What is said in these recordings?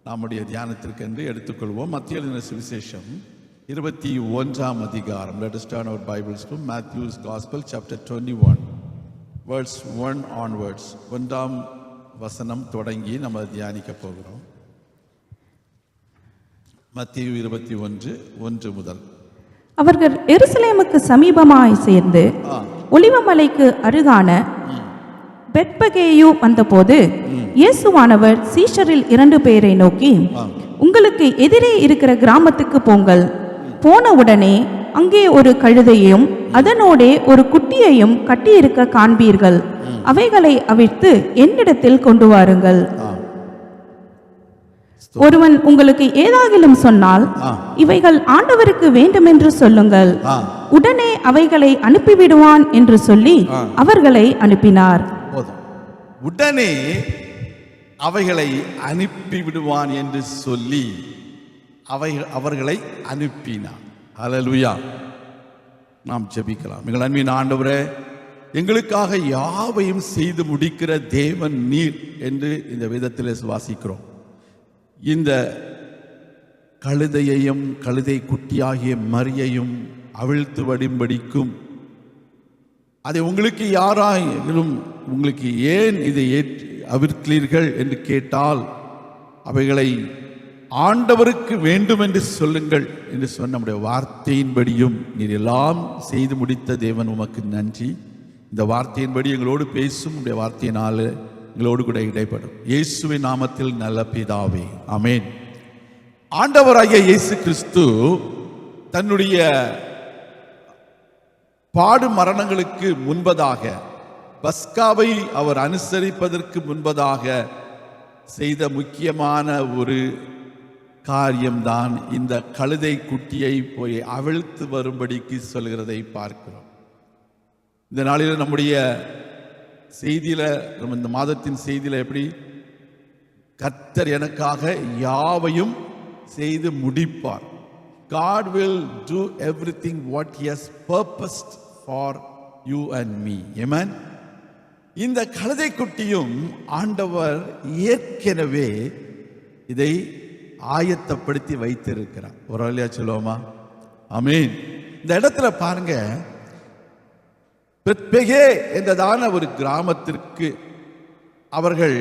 நம்முடைய தியானத்திற்கென்று எடுத்துக்கொள்வோம். மத்திய எழுதின சுவிசேஷம் 21ஆம் அதிகாரம். Let us turn our Bibles to Matthew's Gospel chapter 21 verse 1 onwards. 1ஆம் வசனம் தொடங்கி நம்ம தியானிக்க போகிறோம். மத்தேயு 21:1 முதல். அவர்கள் எருசலேமுக்கு சமீபமாய் சேர்ந்து ஒலிவமலைக்கு அருகான பெத்பகேயு வந்தபோது இயேசுவானவர் சீஷரில் 2 பேரை நோக்கி, உங்களுக்கு எதிரே இருக்கிற கிராமத்துக்கு போங்கள். போனவுடனே அங்கே ஒரு கழுதையையும் அதனோடே ஒரு குட்டியையும் கட்டியிருக்க காண்பீர்கள். அவைகளை அவிழ்த்து என்னிடத்தில் கொண்டு வாருங்கள். ஒருவன் உங்களுக்கு ஏதாகிலும் சொன்னால் இவைகள் ஆண்டவருக்கு வேண்டுமென்று சொல்லுங்கள். உடனே அவைகளை அனுப்பிவிடுவான் என்று சொல்லி அவர்களை அனுப்பினார். உடனே அவைகளை அனுப்பிவிடுவான் என்று சொல்லி அவர்களை அனுப்பினார். ஹல்லேலூயா. நாம் ஜெபிக்கலாம். எங்கள் அன்பின் ஆண்டவரே, எங்களுக்காக யாவையும் செய்து முடிக்கிற தேவன் நீர் என்று இந்த வேதத்தில் வாசிக்கிறோம். இந்த கழுதையையும் கழுதை குட்டியாகிய மரியையும் அவிழ்த்து வடிம்படிக்கும் அதை உங்களுக்கு யாராயிலும் உங்களுக்கு ஏன் இதை அவிழ்த்தீர்கள் என்று கேட்டால் அவைகளை ஆண்டவருக்கு வேண்டும் என்று சொல்லுங்கள் என்று சொன்ன நம்முடைய வார்த்தையின்படியும் நீர் எல்லாம் செய்து முடித்த தேவன் உமக்கு நன்றி. இந்த வார்த்தையின்படி எங்களோடு பேசும் உடைய வார்த்தையினால் எங்களோடு கூட இடைப்படும். இயேசுவின் நாமத்தில் நல்ல பிதாவே, ஆமென். ஆண்டவராகிய இயேசு கிறிஸ்து தன்னுடைய பாடு மரணங்களுக்கு முன்பதாக, பஸ்காவை அவர் அனுசரிப்பதற்கு முன்பதாக செய்த முக்கியமான ஒரு காரியம்தான் இந்த கழுதை குட்டியை போய் அவிழ்த்து வரும்படிக்கு சொல்கிறதை பார்க்கிறோம். இந்த நாளில் நம்முடைய செய்தியில், நம்ம இந்த மாதத்தின் செய்தியில் எப்படி கர்த்தர் எனக்காக யாவையும் செய்து முடிப்பார். God will do everything what he has purposed for you and me. Amen. இந்த கழுதை குட்டியும் ஆண்டவர் ஏற்கனவே இதை ஆயத்தப்படுத்தி வைத்திருக்கிறார். ஒரு வழியா சொல்லுவோமா? ஆமென். இந்த இடத்துல பாருங்க, பெத்பகே என்றதான ஒரு கிராமத்திற்கு அவர்கள்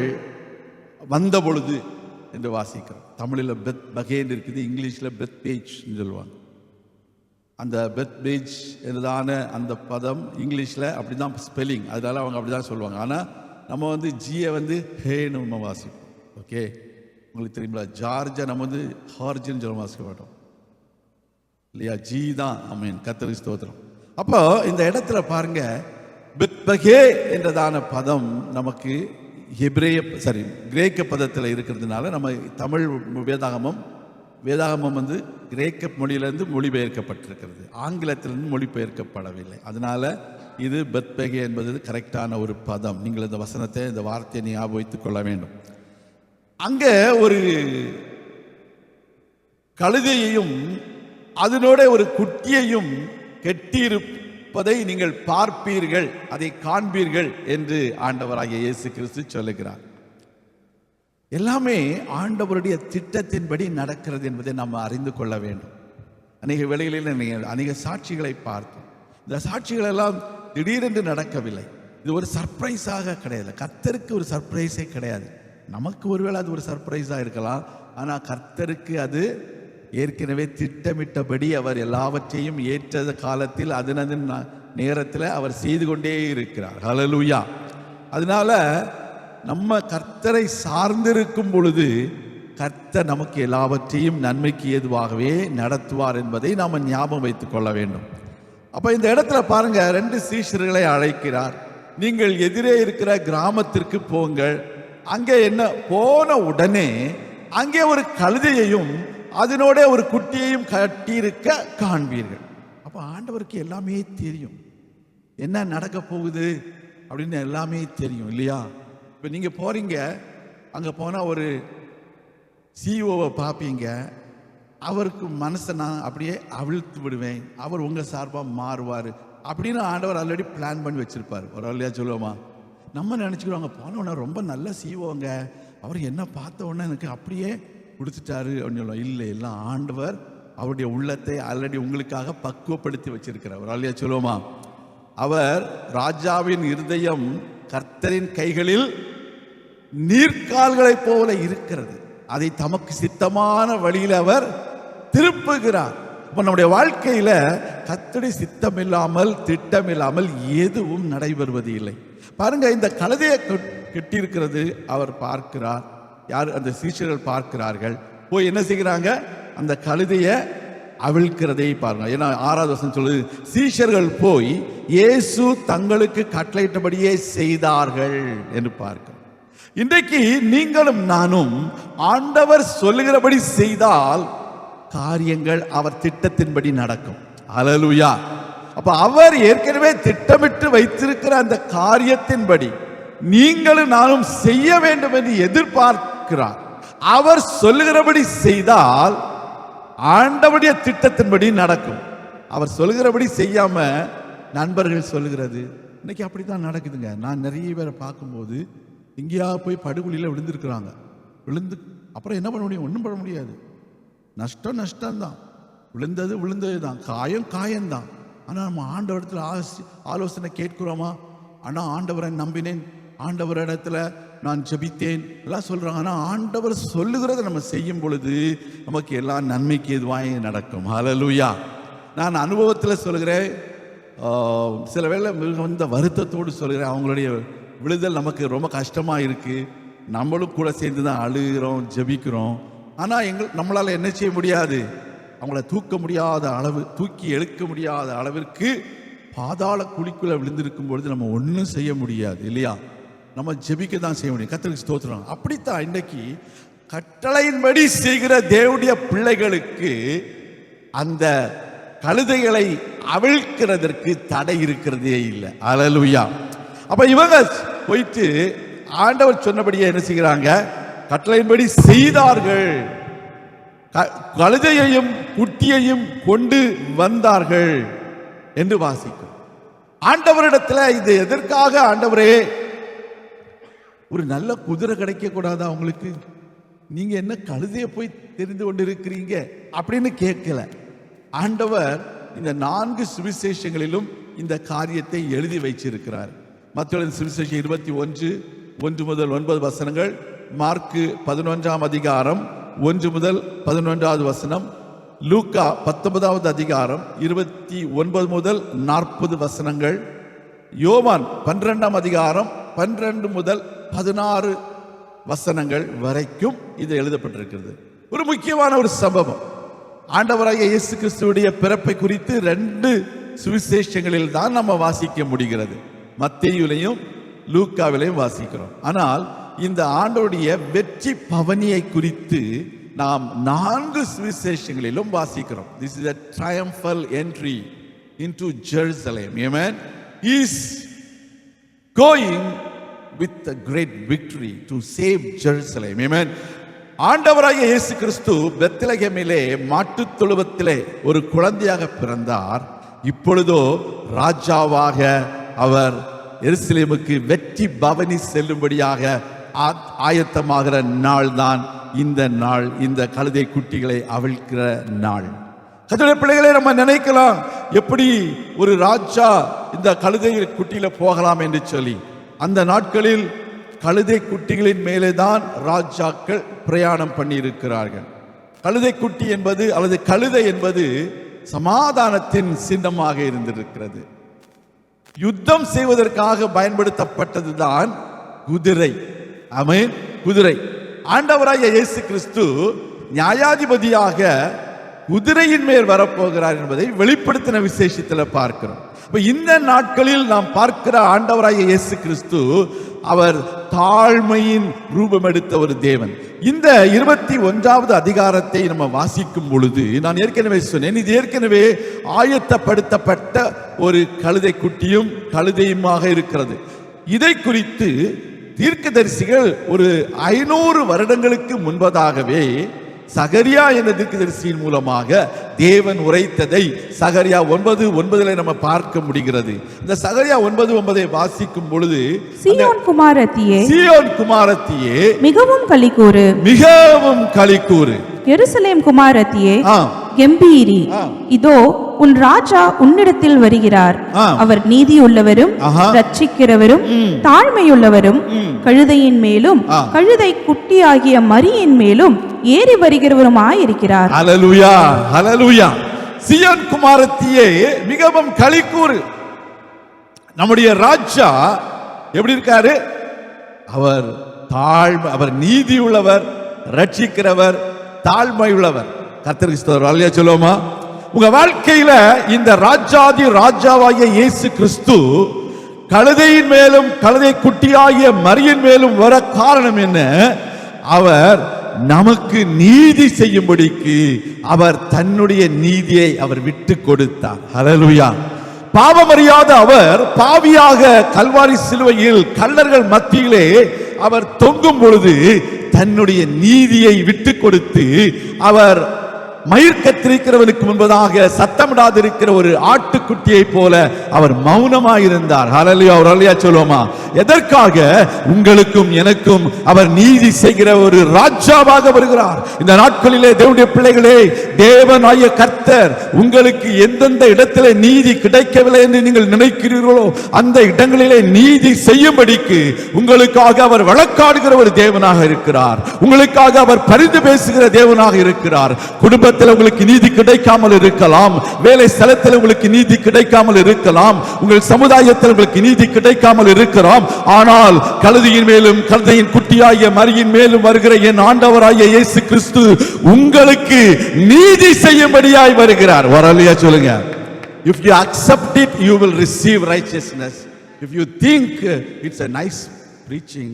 வந்த பொழுது என்று வாசிக்கிறோம். தமிழில் பெத் பகேன் இருக்குது, இங்கிலீஷில் பெத் பேஜ் சொல்லுவாங்க. அந்த பெத் பேஜ் என்றதான அந்த பதம் இங்கிலீஷில் அப்படி தான் ஸ்பெல்லிங், அதனால அவங்க அப்படி தான் சொல்லுவாங்க. ஆனால் நம்ம ஜியை ஹேன்னு நம்ம வாசிப்போம். ஓகே, உங்களுக்கு தெரியுங்களா? ஜார்ஜை நம்ம ஹார்ஜின்னு சொல்ல வாசிக்க மாட்டோம் இல்லையா? ஜி தான். ஆமென், கர்த்தருக்கு ஸ்தோத்திரம். அப்போ இந்த இடத்துல பாருங்க, பெத்பகே என்றதான பதம் நமக்கு கிரேக்க பதத்தில் இருக்கிறதுனால நம்ம தமிழ் வேதாகமம் கிரேக்க மொழியிலிருந்து மொழிபெயர்க்கப்பட்டிருக்கிறது, ஆங்கிலத்திலிருந்து மொழிபெயர்க்கப்படவில்லை. அதனால இது பெத்பகே என்பது கரெக்டான ஒரு பதம். நீங்கள் இந்த வசனத்தை, இந்த வார்த்தையை ஞாபகம் வைத்துக் கொள்ள வேண்டும். அங்க ஒரு கழுதையையும் அதனோட ஒரு குட்டியையும் கட்டியிருப்பதை நீங்கள் பார்ப்பீர்கள், அதை காண்பீர்கள் என்று ஆண்டவராகிய இயேசு கிறிஸ்து சொல்லுகிறார். எல்லாமே ஆண்டவருடைய திட்டத்தின்படி நடக்கிறது என்பதை நாம் அறிந்து கொள்ள வேண்டும். அநேக வேளைகளில் அநேக சாட்சிகளை பார்த்தோம். இந்த சாட்சிகள் எல்லாம் திடீரென்று நடக்கவில்லை. இது ஒரு சர்ப்ரைஸாக கிடையாது. கர்த்தருக்கு ஒரு சர்ப்ரைஸே கிடையாது. நமக்கு ஒருவேளை அது ஒரு சர்ப்ரைஸாக இருக்கலாம். ஆனால் கர்த்தருக்கு அது ஏற்கனவே திட்டமிட்டபடி அவர் எல்லாவற்றையும் ஏற்ற காலத்தில் அதனது நேரத்தில் அவர் செய்து கொண்டே இருக்கிறார். ஹல்லேலூயா. அதனால நம்ம கர்த்தரை சார்ந்திருக்கும் பொழுது கர்த்தர் நமக்கு எல்லாவற்றையும் நன்மைக்கு ஏதுவாகவே நடத்துவார் என்பதை நாம் ஞாபகம் வைத்துக் கொள்ள வேண்டும். அப்போ இந்த இடத்துல பாருங்க, 2 சீஷர்களை அழைக்கிறார். நீங்கள் எதிரே இருக்கிற கிராமத்திற்கு போங்கள். அங்கே என்ன, போன உடனே அங்கே ஒரு கழுதையையும் அதனோட ஒரு குட்டியையும் கட்டியிருக்க காண்பீர்கள். அப்போ ஆண்டவருக்கு எல்லாமே தெரியும், என்ன நடக்க போகுது அப்படின்னு எல்லாமே தெரியும் இல்லையா? இப்போ நீங்கள் போறீங்க, அங்கே போனால் ஒரு சிஇஓவை பார்ப்பீங்க. அவருக்கு மனசை நான் அப்படியே அவிழ்த்து விடுவேன், அவர் உங்கள் சார்பாக மாறுவார் அப்படின்னு ஆண்டவர் ஆல்ரெடி பிளான் பண்ணி வச்சிருப்பார். ஒரு வழியா சொல்லுவோமா? நம்ம நினச்சிக்கிறோம், அங்கே போனோன்னா ரொம்ப நல்ல சிஇஓங்க, அவர் என்ன பார்த்த உடனே எனக்கு அப்படியே கொடுத்துட்டாரு அப்படின்னு சொல்லுவோம். இல்லை, எல்லாம் ஆண்டவர் அவருடைய உள்ளத்தை ஆல்ரெடி உங்களுக்காக பக்குவப்படுத்தி வச்சிருக்கிறார். ஒரு ஆளியா சொல்லுவோமா? அவர் ராஜாவின் இருதயம் கர்த்தரின் கைகளில் நீர்க்கால்களைப் போல இருக்கிறது, அதை தமக்கு சித்தமான வழியில் அவர் திருப்புகிறார். அப்ப நம்முடைய வாழ்க்கையில கர்த்தருடைய சித்தம் இல்லாமல் திட்டம் இல்லாமல் எதுவும் நடைபெறுவது இல்லை. பாருங்க, இந்த கழுதையை கட்டியிருக்கிறது அவர் பார்க்கிறார். யார்? அந்த சீஷர்கள் பார்க்கிறார்கள். போய் என்ன செய்கிறாங்க? அந்த கழுதையை அவிழ்க்கிறதை பாருங்க. ஏன்னா 6வது வசனம் சொல்லுது, சீஷர்கள் போய் இயேசு தங்களுக்கு கட்டளையிட்டபடியே செய்தார்கள் என்று பார்க்கிறோம். இன்றைக்கு நீங்களும் நானும் ஆண்டவர் சொல்லுகிறபடி செய்தால் காரியங்கள் அவர் திட்டத்தின்படி நடக்கும். அல்லேலூயா. அப்ப அவர் ஏற்கனவே திட்டமிட்டு வைத்திருக்கிற அந்த காரியத்தின்படி நீங்களும் நானும் செய்ய வேண்டும் என்று எதிர்பார்க்கிறார். அவர் சொல்லுகிறபடி செய்தால் ஆண்டவருடைய திட்டத்தின்படி நடக்கும். அவர் சொல்லுகிறபடி செய்யாம நண்பர்கள் சொல்லுகிறது இன்னைக்கு அப்படித்தான் நடக்குதுங்க. நான் நிறைய பேரை பார்க்கும்போது எங்கேயா போய் படுகொலியில் விழுந்திருக்கிறாங்க. விழுந்து அப்புறம் என்ன பண்ண முடியும்? ஒன்றும் பண்ண முடியாது. நஷ்டம்தான். விழுந்தது தான். காயம்தான். ஆனால் நம்ம ஆண்டவரத்தில் ஆலோசனை கேட்கிறோமா? ஆனால் ஆண்டவரை நம்பினேன், ஆண்டவரிடத்துல நான் ஜெபித்தேன் எல்லாம் சொல்றாங்க. ஆனால் ஆண்டவர் சொல்லுகிறத நம்ம செய்யும் பொழுது நமக்கு எல்லாம் நன்மைக்கு எதுவாக நடக்கும். ஹல்லேலூயா. நான் அனுபவத்தில் சொல்கிறேன். சில வேளை மிகுந்த வருத்தத்தோடு சொல்கிறேன். அவங்களுடைய விழுதல் நமக்கு ரொம்ப கஷ்டமாக இருக்கு. நம்மளும் கூட சேர்ந்து தான் அழுகிறோம், ஜெபிக்கிறோம். ஆனால் நம்மளால் என்ன செய்ய முடியாது? அவங்கள தூக்க முடியாத அளவு, தூக்கி எடுக்க முடியாத அளவிற்கு பாதாள குழிக்குள்ள விழுந்திருக்கும் பொழுது நம்ம ஒன்றும் செய்ய முடியாது இல்லையா? நம்ம ஜெபிக்க தான் செய்ய முடியும். கர்த்தருக்கு ஸ்தோத்திரம். அப்படித்தான் இன்னைக்கு கட்டளையின்படி செய்கிற தேவனுடைய பிள்ளைகளுக்கு அந்த கழுதைகளை அவிழ்க்கிறதற்கு தடை இருக்கிறதே இல்லை. அல்லேலூயா. அப்ப இவங்க போயிட்டு ஆண்டவர் சொன்னபடியே என்ன செய்கிறாங்க? கட்டளையின்படி செய்தார்கள். கழுதையையும் குட்டியையும் கொண்டு வந்தார்கள் என்று வாசிக்கும். ஆண்டவரிடத்துல இது எதற்காக? ஆண்டவரே, ஒரு நல்ல குதிரை கிடைக்க கூடாதா உங்களுக்கு? நீங்க என்ன கழுதையை போய் தெரிந்து கொண்டிருக்கிறீங்க அப்படின்னு கேட்கல. ஆண்டவர் இந்த 4 சுவிசேஷங்களிலும் இந்த காரியத்தை எழுதி வைச்சிருக்கிறார். மத்தேயு சுவிசேஷம் 21 முதல் 9 வசனங்கள், மார்க்கு 11ஆம் அதிகாரம் 1 முதல் 11வது வசனம், லூக்கா 19வது அதிகாரம் 29 முதல் 40 வசனங்கள், யோவான் 12ஆம் அதிகாரம் 12 முதல் 16 வசனங்கள் வரைக்கும் இது எழுதப்பட்டிருக்கிறது. ஒரு முக்கியமான ஒரு சம்பவம். ஆண்டவராகிய இயேசு கிறிஸ்துவுடைய பிறப்பை குறித்து 2 சுவிசேஷங்களில் தான் நம்ம வாசிக்க முடிகிறது. மத்தேயுவிலையும் லூக்காவிலையும் வாசிக்கிறோம். ஆனால் இந்த ஆண்டவருடைய வெற்றி பவனியை குறித்து நாம் 4 சுவிசேஷங்களிலும் வாசிக்கிறோம். This is a triumphal entry into Jerusalem. Amen. He is going with a great victory to save Jerusalem. Amen. ஆண்டவராகிய இயேசு கிறிஸ்து பெத்லகேமிலே மாட்டுத் தொழுவத்திலே ஒரு குழந்தையாக பிறந்தார். இப்பொழுதோ ராஜாவாக அவர் எருசலேமுக்கு வெற்றி பவனி செல்லும்படியாக ஆயத்தமாகிற நாள் தான் இந்த நாள், இந்த கழுதை குட்டிகளை அவிழ்க்கிற நாள். கர்த்தருடைய பிள்ளைகளை நம்ம நினைக்கலாம், எப்படி ஒரு ராஜா இந்த கழுதை குட்டியில போகலாம் என்று சொல்லி. அந்த நாட்களில் கழுதை குட்டிகளின் மேலே தான் ராஜாக்கள் பிரயாணம் பண்ணி இருக்கிறார்கள். கழுதை குட்டி என்பது அல்லது கழுதை என்பது சமாதானத்தின் சின்னமாக இருந்திருக்கிறது. யுத்தம் செய்வதற்காக பயன்படுத்தப்பட்டதுதான் குதிரை. ஆமென். குதிரை. ஆண்டவராகிய இயேசு கிறிஸ்து நியாயாதிபதியாக குதிரையின் மேல் வரப்போகிறார் என்பதை வெளிப்படுத்தின விசேஷத்தில் பார்க்கிறோம். இந்த நாட்களில் நாம் பார்க்கிற ஆண்டவராகிய இயேசு கிறிஸ்து அவர் தாழ்மையின் ரூபம் எடுத்த ஒரு தேவன். இந்த 21வது அதிகாரத்தை நம்ம வாசிக்கும் பொழுது நான் ஏற்கனவே சொன்னேன், இது ஏற்கனவே ஆயத்தப்படுத்தப்பட்ட ஒரு கழுதை குட்டியும் கழுதையுமாக இருக்கிறது. இதை குறித்து தீர்க்கதரிசிகள் ஒரு 500 வருடங்களுக்கு முன்பதாகவே சகரியா என்ற தீர்க்கதரிசியின் மூலமாக தேவன் உரைத்ததை சகரியா 9:9 நம்ம பார்க்க முடிகிறது. இந்த சகரியா 9:9 வாசிக்கும் பொழுது, சீயோன் குமாரத்தியே, சீயோன் குமாரத்தியே மிகவும் களிக்கூறு, மிகவும் களிக்கூறு. எருசலேம் குமாரத்தியே ஆ, கெம்பீரி, இதோ உன் ராஜா உன்னிடத்தில் வருகிறார். அவர் நீதியுள்ளவரும் ரட்சிக்கிறவரும் தாழ்மையுள்ளவரும் கழுதையின் மேலும் கழுதை குட்டியாகிய மரியின் மேலும் ஏறி வருகிறவருமாயிருக்கிறார். ஹல்லேலூயா, ஹல்லேலூயா. சீயோன் குமாரத்தியே மிகவும் களிக்கூறு. நம்முடைய ராஜா எப்படி இருக்காரு? அவர் நீதி உள்ளவர், ரட்சிக்கிறவர், தாழ்மை உள்ளவர். கர்த்தருக்கு ஸ்தோத்திரம். அல்லேலூயா சொல்லுவோமா? உங்க வாழ்க்கையில இந்த ராஜாதி ராஜாவாகிய இயேசு கிறிஸ்து கழுதையின் மேலும் கழுதை குட்டியாகிய மரியின் மேலும் வர காரணம் என்ன? அவர் நமக்கு நீதி செய்யும்படிக்கு அவர் தன்னுடைய நீதியை அவர் விட்டு கொடுத்தார். ஹல்லேலூயா. பாவமறியாத அவர் பாவியாக கல்வாரி சிலுவையில் கள்ளர்கள் மத்தியிலே அவர் தொங்கும் பொழுது தன்னுடைய நீதியை விட்டு கொடுத்து அவர் மயிர் கத்திரிக்கிறவனுக்கு முன்பதாக சத்தமிடாதிருக்கிற ஒரு ஆட்டுக்குட்டியை போல அவர் மௌனமாயிருந்தார். ஹல்லேலூயா, ஹல்லேலூயா சொல்லுவோமா? எதற்காக? உங்களுக்கும் எனக்கும் அவர் நீதி செய்கிற ஒரு ராஜாவாக வருகிறார். இந்த நாட்களிலே தேவனுடைய பிள்ளைகளே, தேவனாகிய கர்த்தர் உங்களுக்கு எந்தெந்த இடத்திலே நீதி கிடைக்கவில்லை என்று நீங்கள் நினைக்கிறீர்களோ அந்த இடங்களிலே நீதி செய்யும்படிக்கு உங்களுக்காக அவர் வழக்காடுகிற ஒரு தேவனாக இருக்கிறார். உங்களுக்காக அவர் பரிந்து பேசுகிற தேவனாக இருக்கிறார். குடும்ப உங்களுக்கு நீதி கிடைக்காமல் இருக்கலாம், வேலை ஸ்தலத்தில் உங்களுக்கு நீதி கிடைக்காமல் இருக்கலாம், உங்கள் சமுதாயத்தில் உங்களுக்கு நீதி கிடைக்காமல் இருக்கலாம். ஆனால் கழுதையின் மேலும் கழுதையின் குட்டியாகிய மரியின் மேலும் வருகிற என் ஆண்டவராகிய இயேசு கிறிஸ்து உங்களுக்கு நீதி செய்யும்படியாய் வருகிறார். வரலையா சொல்லுங்க. If you accept it, you will receive righteousness. If you think it's a nice preaching,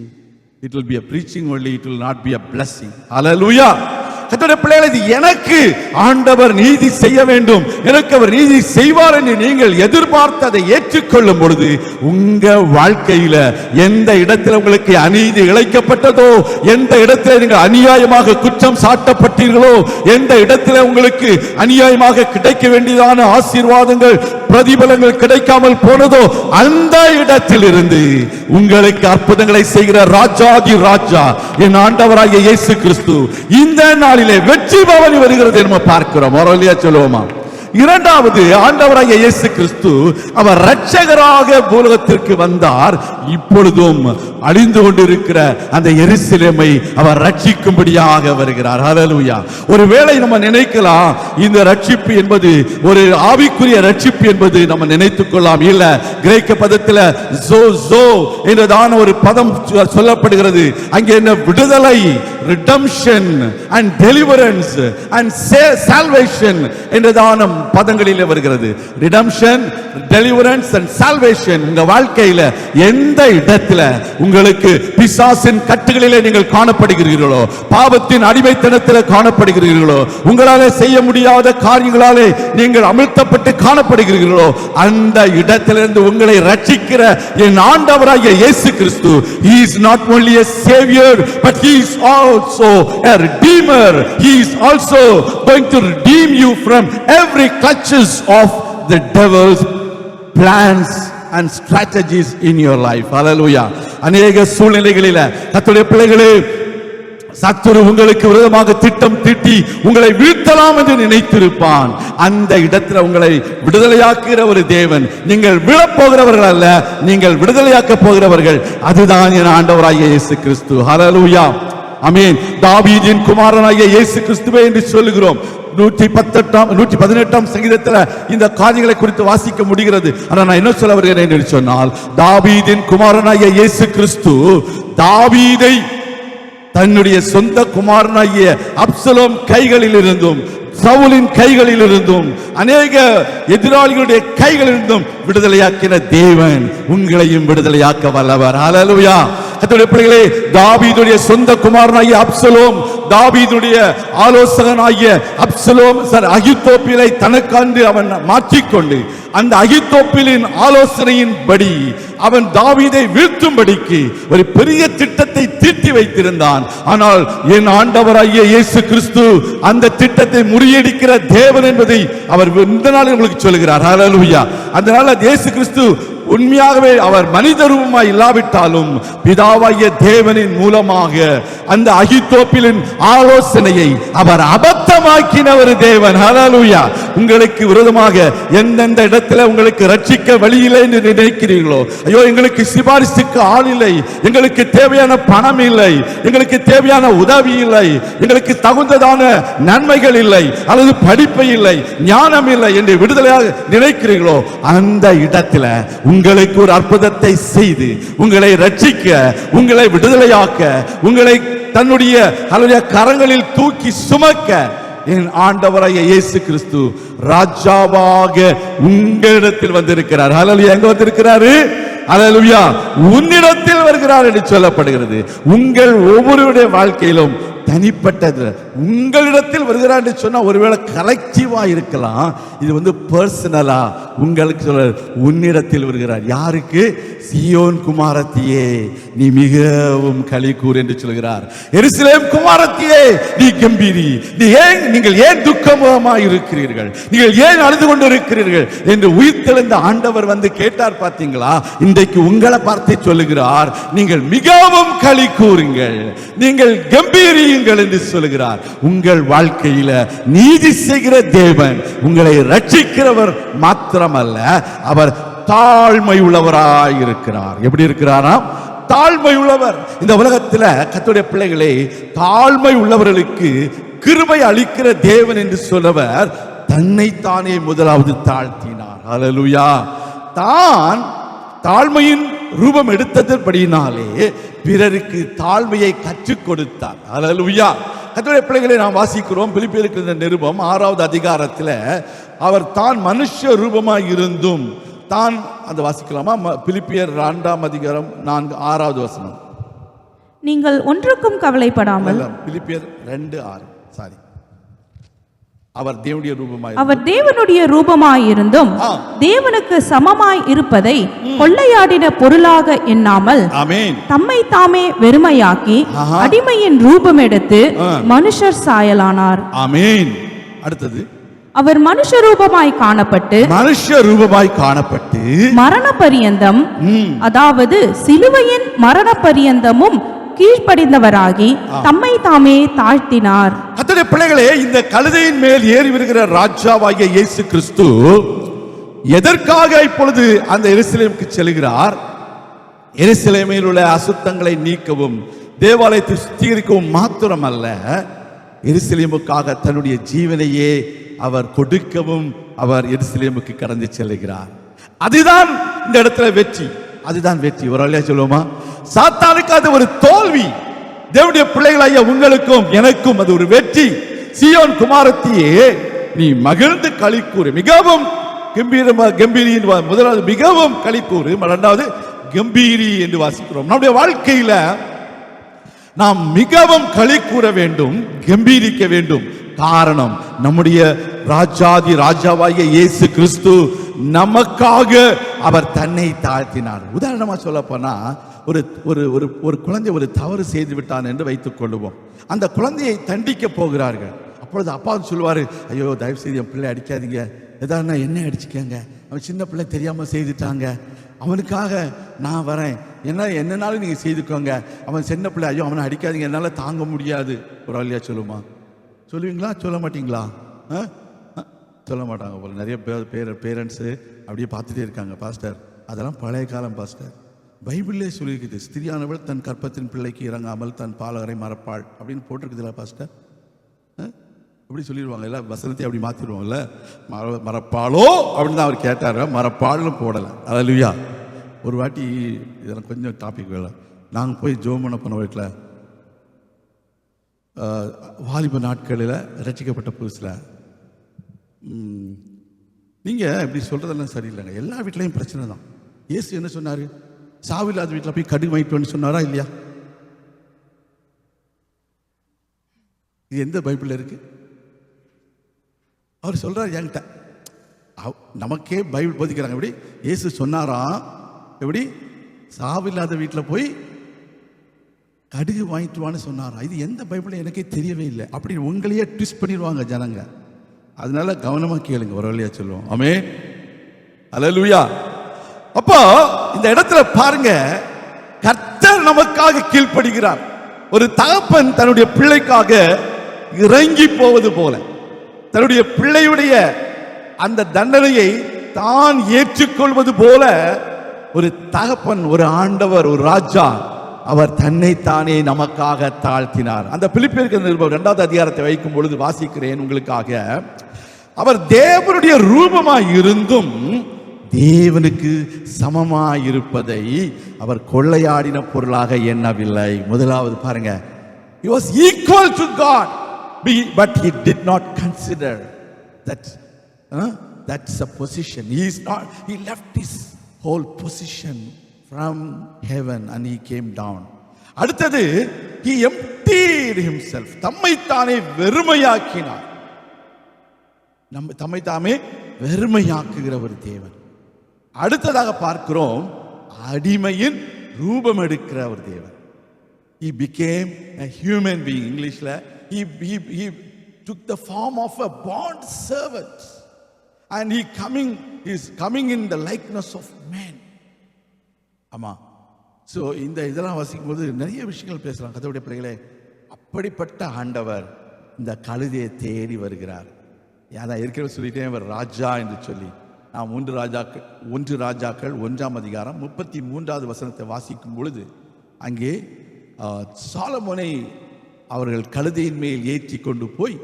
it will be a preaching only, it will not be a blessing. Hallelujah. கர்த்தருடைய பிள்ளைகளே, எனக்கு ஆண்டவர் நீதி செய்ய வேண்டும், எனக்கு அவர் நீதி செய்வார் என்று நீங்கள் எதிர்பார்த்து அதை ஏற்றுக்கொள்ளும் பொழுது உங்க வாழ்க்கையில எந்த இடத்தில் உங்களுக்கு அநீதி இழைக்கப்பட்டதோ, எந்த இடத்தில் நீங்கள் அநியாயமாக குற்றம் சாட்டப்பட்டீர்களோ, எந்த இடத்தில் உங்களுக்கு அநியாயமாக கிடைக்க வேண்டியதான ஆசீர்வாதங்கள் பிரதிபலங்கள் கிடைக்காமல் போனதோ அந்த இடத்தில் இருந்து உங்களுக்கு அற்புதங்களை செய்கிற ராஜாதி ராஜா என் ஆண்டவராகிய இயேசு கிறிஸ்து இந்த நாளிலே வெற்றி பவனி வருகிறது நம்ம பார்க்கிறோம். வரலையா சொல்லுவோமா? இரண்டாவது, ஆண்டவராகிய இயேசு கிறிஸ்து அவர் இரட்சகராக பூலோகத்திற்கு வந்தார். இப்பொழுதும் அழிந்து கொண்டிருக்கிற அந்த எருசலேமை அவர் ரட்சிக்கும்படியாக வருகிறார். ஹல்லேலூயா. ஒருவேளை நம்ம நினைக்கலாம் இந்த ரட்சிப்பு என்பது ஒரு ஆவிக்குரிய ரட்சிப்பு என்பது நம்ம நினைத்துக் கொள்ளலாம். இல்ல, கிரேக்க பதத்தில் ஜோ என்றதான ஒரு பதம் சொல்லப்படுகிறது. அங்கே என்ன? விடுதலை, redemption and deliverance and salvation என்றதான பதங்களிலே வருகிறது. Redemption, deliverance and salvation. உங்க வாழ்க்கையில எந்த இடத்துல உங்களுக்கு பிசாசின் கட்டுகளிலே நீங்கள் காணப்படுகிறீர்களோ, பாவத்தின் அடிமைத்தனத்தில் காணப்படுகிறீர்களோ, உங்களாலே செய்ய முடியாத காரியங்களாலே நீங்கள் அமிழ்த்தப்பட்டு காணப்படுகிறீர்களோ, அந்த இடத்திலிருந்து உங்களை ரட்சிக்கிற என் ஆண்டவராகிய இயேசு கிறிஸ்து, he is not only a savior but he is also a redeemer. He is also going to redeem you from every clutches of the devil's plans and strategies in your life. Hallelujah. அநேக சூழ்நிலைகளில் கர்த்தருடைய பிள்ளைகளே, சத்துரு உங்களுக்கு விரோதமாக திட்டம் தீட்டி உங்களை வீழ்த்தலாம் என்று நினைத்திருப்பான். அந்த இடத்துல உங்களை விடுதலையாக்குகிற ஒரு தேவன். நீங்கள் விழப்போகிறவர்கள் அல்ல, நீங்கள் விடுதலையாக்க போகிறவர்கள். அதுதான் என் ஆண்டவராகிய இயேசு கிறிஸ்து. ஹல்லேலூயா, ஆமென். தாவீதின் குமாரனாகிய இயேசு கிறிஸ்துவே என்று சொல்லுகிறோம். 118 சங்கீதத்தில் இந்த காரியங்களை குறித்து வாசிக்க முடிகிறது. ஆனால் நான் என்ன சொல்ல வருகிறேன் என்று சொன்னால், தாவீதின் குமாரனாகிய இயேசு கிறிஸ்து தாவீதை தன்னுடைய சொந்த குமாரனாகிய அப்சலோம் கைகளில் இருந்தும், சவுலின் கைகளில் இருந்தும், அநேக எதிராளிகளுடைய கைகளில் இருந்தும் விடுதலையாக்கின தேவன் உங்களையும் விடுதலையாக்க வல்லவர். ஹல்லேலூயா. கர்த்தருடைய பிள்ளைகளே, தாவீதுடைய சொந்த குமாரனாகிய அப்சலோம் தாவீதுடைய ஆலோசகனாகிய அப்சலோம் அகித்தோப்பிலை தனக்காண்டு அவன் மாற்றிக்கொண்டு அந்த அகித்தோப்பிலின் ஆலோசனையின்படி அவன் தாவீதை வீழ்த்தும்படிக்கு ஒரு பெரிய திட்டத்தை தீட்டி வைத்திருந்தான். ஆனால் என் ஆண்டவராகிய இயேசு கிறிஸ்து அந்த திட்டத்தை முறியடிக்கிற தேவன் என்பதை அவர் இந்த நாள் உங்களுக்கு சொல்கிறார். ஹல்லேலூயா. அதனால இயேசு கிறிஸ்து உண்மையாகவே அவர் மனித ரூபமாய் இல்லாவிட்டாலும் பிதாவாகிய தேவனின் மூலமாக அந்த அகித்தோப்பிலின் ஆலோசனையை அவர் அபத்தமாக்கின ஒரு தேவன். ஹல்லேலூயா. உங்களுக்கு விரோதமாக எந்தெந்த இடத்துல உங்களுக்கு ரட்சிக்க வழி இல்லை என்று நினைக்கிறீர்களோ, ஐயோ எங்களுக்கு சிபாரிசுக்கு ஆள் இல்லை, எங்களுக்கு தேவையான பணம் இல்லை, எங்களுக்கு தேவையான உதவி இல்லை, எங்களுக்கு தகுந்ததான நன்மைகள் இல்லை, அல்லது படிப்பு இல்லை, ஞானம் இல்லை என்று விடுதலையாக நினைக்கிறீர்களோ, அந்த இடத்துல உங்களுக்கு ஒரு அற்புதத்தை செய்து உங்களை ரட்சிக்க, உங்களை விடுதலையாக்க, உங்களை தன்னுடைய கரங்களில் தூக்கி சுமக்க என் ஆண்டவராகிய இயேசு கிறிஸ்து ராஜாவாக உங்களிடத்தில் வந்திருக்கிறார். ஹல்லேலூயா. எங்க வந்திருக்கிறாரு? ஹல்லேலூயா. உன்னிடத்தில் வருகிறார் என்று சொல்லப்படுகிறது. உங்கள் ஒவ்வொருவருடைய வாழ்க்கையிலும் தனிப்பட்டது உங்களிடத்தில் வருகிறார் என்று சொன்னா ஒருவேளை கலெக்டிவா இருக்கலாம். இது பர்சனலா உங்களுக்கு சொல்ற உன்னிடத்தில் வருகிறார். யாருக்கு? சீயோன் குமாரத்தியே நீ மிகவும் களி கூர் என்று சொல்கிறார். எருசலேம் குமாரத்தியே நீ கம்பீரி, நீங்கள் ஏன் துக்கமாக இருக்கிறீர்கள், நீங்கள் ஏன் அழுது கொண்டு இருக்கிறீர்கள் என்று உயிர்த்தெழுந்த ஆண்டவர் வந்து கேட்டார். பார்த்தீங்களா? இன்றைக்கு உங்களை பார்த்து சொல்லுகிறார், நீங்கள் மிகவும் களி கூறுங்கள், நீங்கள் கம்பீரியுங்கள் என்று சொல்லுகிறார். உங்கள் வாழ்க்கையில நீதி செய்கிற தேவன் உங்களை ரட்சிக்கிறவர் மாத்திரமல்ல, அவர் தாழ்மை உள்ளவராய் இருக்கிறார். எப்படி இருக்கிறாராம்? தாழ்மை உள்ளவர். இந்த உலகத்தில் கர்த்தருடைய பிள்ளைகளே, தாழ்மை உள்ளவர்களுக்கு கிருபை அளிக்கிற தேவன் என்று சொல்லவர் தன்னைத்தானே முதலாவது தாழ்த்தினார். ஹல்லேலூயா. தான் தாழ்மையின் ரூபம் எடுத்ததன்படியினாலே பிறருக்கு தாழ்மையை கற்றுக் கொடுத்தார். ஹல்லேலூயா. கர்த்தருடைய பிள்ளைகளை நாம் வாசிக்கிறோம். பிலிப்பியருக்கு நிருபம் 6வது அதிகாரத்தில் அவர் தான் மனுஷ ரூபமாய் இருந்தும் தான் அந்த வாசிக்கலாமா? பிலிப்பியர் 2ஆம் அதிகாரம் 6வது வசனம். நீங்கள் ஒன்றுக்கும் கவலைப்படாமல். பிலிப்பியர் 2:6. சாரி, அவர் தேவனுடைய ரூபமாய் இருந்தும் தேவனுக்கு சமமாய் இருப்பதை கொள்ளையாடின பொருளாக எண்ணாமல் தம்மை தாமே வெறுமையாக்கி அடிமையின் ரூபம் எடுத்து மனுஷர் சாயலானார். ஆமென். அடுத்தது, அவர் மனுஷ ரூபமாய் காணப்பட்டு மரண பரியந்தம், அதாவது சிலுவையின் மரண பரியந்தமும் கீழ்ப்படிந்தவராகி தம்மை தாமே தாழ்த்தினார். கர்த்தருடைய பிள்ளைகளே, இந்த கழுதையின் மேல் ஏறி வருகிற ராஜாவாகிய இயேசு கிறிஸ்து எதற்காக இப்பொழுது அந்த எருசலேமுக்கு செல்கிறார்? எருசலேமில் உள்ள அசுத்தங்களை நீக்கவும் தேவாலயத்தை சுத்திகரிக்கவும் மாத்திரமல்ல, எருசலேமுக்காக தன்னுடைய ஜீவனையே அவர் கொடுக்கவும் அவர் எருசலேமுக்கு கடந்து செல்கிறார். அதுதான் இந்த இடத்துல வெற்றி. அதுதான் வெற்றி. ஒரு ஆளே சொல்லுவோமா? சாத்தானுக்கு அது ஒரு தோல்வி. தேவனுடைய பிள்ளைகளாகிய உங்களுக்கும் எனக்கும் அது ஒரு வெற்றி. சீயோன் குமாரத்தியே நீ மகிழ்ந்து களிக்கூறு. மிகவும் கம்பீரியின் முதலாவது மிகவும் களிக்கூறு, இரண்டாவது கம்பீரி என்று வாசிக்கிறோம். நம்முடைய வாழ்க்கையில நாம் மிகவும் களி கூற வேண்டும், கம்பீரிக்க வேண்டும். காரணம், நம்முடைய ராஜாதி ராஜாவாகிய இயேசு கிறிஸ்து நமக்காக அவர் தன்னை தாழ்த்தினார். உதாரணமா சொல்ல போனா, ஒரு குழந்தை ஒரு தவறு செய்து விட்டான் என்று வைத்துக் கொள்ளுவோம். அந்த குழந்தையை தண்டிக்க போகிறார்கள். அப்பொழுது அப்பா சொல்லுவாரு, ஐயோ தயவு செய்து என் பிள்ளை அடிக்காதீங்க, எதாவது என்ன அடிச்சுக்கங்க, அவன் சின்ன பிள்ளை தெரியாம செய்துட்டாங்க, அவனுக்காக நான் வரேன், என்னன்னாலும் நீங்க செய்துக்கோங்க, அவன் சின்ன பிள்ளை, ஐயோ அவனை அடிக்காதீங்க, என்னால தாங்க முடியாது. ஒரு ஆளியா சொல்லுமா? சொல்லுவீங்களா? சொல்ல மாட்டீங்களா? சொல்ல மாட்டாங்க போல. நிறைய பேரண்ட்ஸு அப்படியே பார்த்துட்டே இருக்காங்க. பாஸ்டர், அதெல்லாம் பழைய காலம் பாஸ்டர். பைபிள்லே சொல்லியிருக்குது, ஸ்திரியானவள் தன் கற்பத்தின் பிள்ளைக்கு இறங்காமல் தன் பாலகரை மறப்பாள் அப்படின்னு போட்டிருக்குதுல்ல பாஸ்டர். அப்படி சொல்லிடுவாங்க, இல்லை வசனத்தை அப்படி மாற்றிடுவாங்கல்ல. மறப்பாளோ அப்படின்னு தான் அவர் கேட்டார், மறப்பாள்னு போடலை. அல்லேலூயா. ஒரு வாட்டி இதெல்லாம் கொஞ்சம் டாபிக் வேலை, நாங்கள் போய் ஜோம் பண்ண போன வீட்டில் வாலிப நாட்களில் ரட்சிக்கப்பட்ட புதுசில், நீங்கள் இப்படி சொல்கிறதெல்லாம் சரியில்லைங்க, எல்லா வீட்லேயும் பிரச்சனை தான். இயேசு என்ன சொன்னார்? சாவில்லாத வீட்டில் போய் கடுகு வாங்கிட்டு சொன்னாரா இல்லையா? இது எந்த பைபிள்ல இருக்கு? அவர் சொல்றார் என்கிட்ட. நமக்கே பைபிள் போதிக்கிறாங்க. எப்படி இயேசு சொன்னாராம், எப்படி சாவில்லாத வீட்டில் போய் கடுகு வாங்கிட்டு வான்னு சொன்னாராம். இது எந்த பைபிள் எனக்கே தெரியவே இல்லை. அப்படி உங்களையே ட்விஸ்ட் பண்ணிடுவாங்க ஜனங்க. அதனால கவனமாக கேளுங்க, ஒரு வழியா சொல்லுவோம். ஆமென், அல்லேலூயா. அப்போ இந்த இடத்துல பாருங்க, கர்த்தர் நமக்காக கீழ்ப்படுகிறார். ஒரு தகப்பன் தன்னுடைய பிள்ளைக்காக இறங்கி போவது போல, தன்னுடைய பிள்ளையுடைய அந்த தண்டனையை தான் ஏற்றுக்கொள்வது போல, ஒரு தகப்பன், ஒரு ஆண்டவர், ஒரு ராஜா, அவர் தன்னைத்தானே நமக்காக தாழ்த்தினார். அந்த பிலிப்பியருக்கு 2வது அதிகாரத்தை வைக்கும் பொழுது வாசிக்கிறேன் உங்களுக்காக. அவர் தேவனுடைய ரூபமாய் இருந்தும் தேவனுக்கு சமமாய் இருப்பதை அவர் கொள்ளையாடின பொருளாக எண்ணவில்லை. முதலாவது பாருங்க, he was equal to God, but he did not consider that that's a position. He left his whole position from heaven and he came down. அடுத்தது, he emptied himself, தம்மைத்தானே வெறுமையாக்கினார். தம்மைத்தாமே வெறுமையாக்குகிற ஒரு தேவன். அடுத்ததாக பார்க்கிறோம், அடிமையின் ரூபம் எடுக்கிற ஒரு தேவன். He became a human being. இங்கிலீஷ்ல he took the form of a bond servant and he is coming in the likeness of man. ஆமா. ஸோ இந்த இதெல்லாம் வாசிக்கும் போது நிறைய விஷயங்கள் பேசலாம். கர்த்தருடைய பிள்ளைகளே, அப்படிப்பட்ட ஆண்டவர் இந்த கழுதையை தேடி வருகிறார். அதான் ஏற்கனவே சொல்லிட்டேன், அவர் ராஜா என்று சொல்லி. நான் 1 ராஜாக்கள் 1ஆம் அதிகாரம் 33வது வசனத்தை வாசிக்கும் பொழுது, அங்கே சாலமோனை அவர்கள் கழுதையின் மேல் ஏற்றி கொண்டு போய்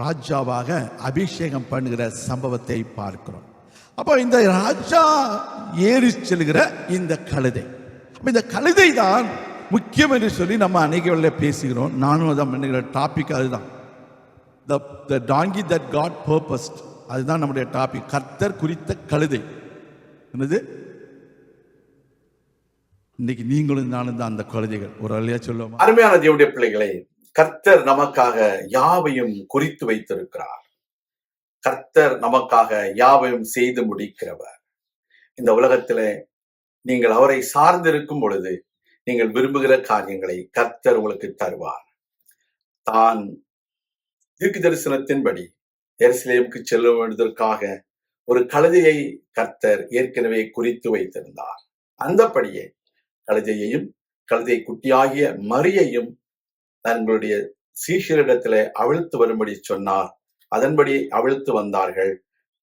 ராஜாவாக அபிஷேகம் பண்ணுகிற சம்பவத்தை பார்க்கிறோம். அப்போ இந்த ராஜா ஏறி செல்கிற இந்த கழுதை, இந்த கழுதை தான் முக்கியம் என்று சொல்லி நம்ம அநேக பேசுகிறோம். நானும் அதான் பண்ணுகிற டாபிக் அதுதான். The donkey that God purposed, அதுதான் நம்முடைய டாபிக். கர்த்தர் குறித்த கழுதை. என்னது? இன்னைக்கு நீங்களும் நானும் தான் அந்த கழுதைகள். ஒரு வழியா சொல்லுவோம். அருமையான தேவனுடைய பிள்ளைகளை, கர்த்தர் நமக்காக யாவையும் குறித்து வைத்திருக்கிறார். கர்த்தர் நமக்காக யாவையும் செய்து முடிக்கிறவர். இந்த உலகத்திலே நீங்கள் அவரை சார்ந்திருக்கும் பொழுது நீங்கள் விரும்புகிற காரியங்களை கர்த்தர் உங்களுக்கு தருவார். தான் தீர்க்க தரிசனத்தின்படி எருசலேமுக்கு செல்ல வேண்டுவதற்காக ஒரு கழுதையை கர்த்தர் ஏற்கனவே குறித்து வைத்திருந்தார். அந்தபடியே கழுதையையும் கழுதை குட்டியாகிய மரியையும் தங்களுடைய சீஷரிடத்திலே அவிழ்த்து வரும்படி சொன்னார். அதன்படி அவிழ்த்து வந்தார்கள்.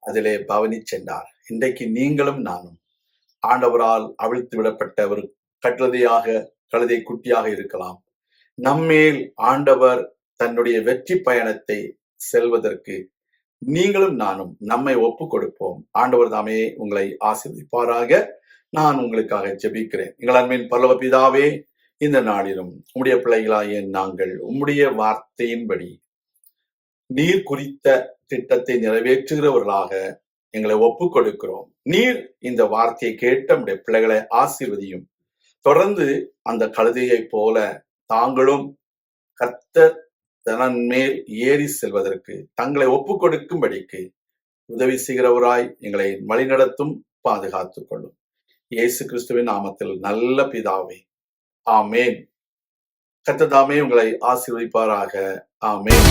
அதிலே பவனி சென்றார். இன்றைக்கு நீங்களும் நானும் ஆண்டவரால் அவிழ்த்து விடப்பட்ட ஒரு கழுதை குட்டியாக இருக்கலாம். நம்மேல் ஆண்டவர் தன்னுடைய வெற்றி பயணத்தை செல்வதற்கு நீங்களும் நானும் நம்மை ஒப்பு கொடுப்போம். ஆண்டவர் தாமே உங்களை ஆசீர்வதிப்பாராக. நான் உங்களுக்காக ஜெபிக்கிறேன். எங்கள் அன்பின் பரலோக பிதாவே, இந்த நாளிலும் உம்முடைய பிள்ளைகளாகிய நாங்கள் உம்முடைய வார்த்தையின்படி நீர் குறித்த திட்டத்தை நிறைவேற்றுகிறவர்களாக எங்களை ஒப்பு கொடுக்கிறோம். நீர் இந்த வார்த்தையை கேட்ட நம்முடைய பிள்ளைகளை ஆசீர்வதியும். தொடர்ந்து அந்த கழுதையை போல தாங்களும் கர்த்தர் தன் மேல் ஏறி செல்வதற்கு தங்களை ஒப்பு கொடுக்கும்படிக்கு உதவி செய்கிறவராய் எங்களை வழிநடத்தும், பாதுகாத்துக் கொள்ளும். இயேசு கிறிஸ்துவின் நாமத்தில் நல்ல பிதாவே, ஆமேன். கர்த்தர் தாமே உங்களை ஆசீர்வதிப்பாராக. ஆமேன்.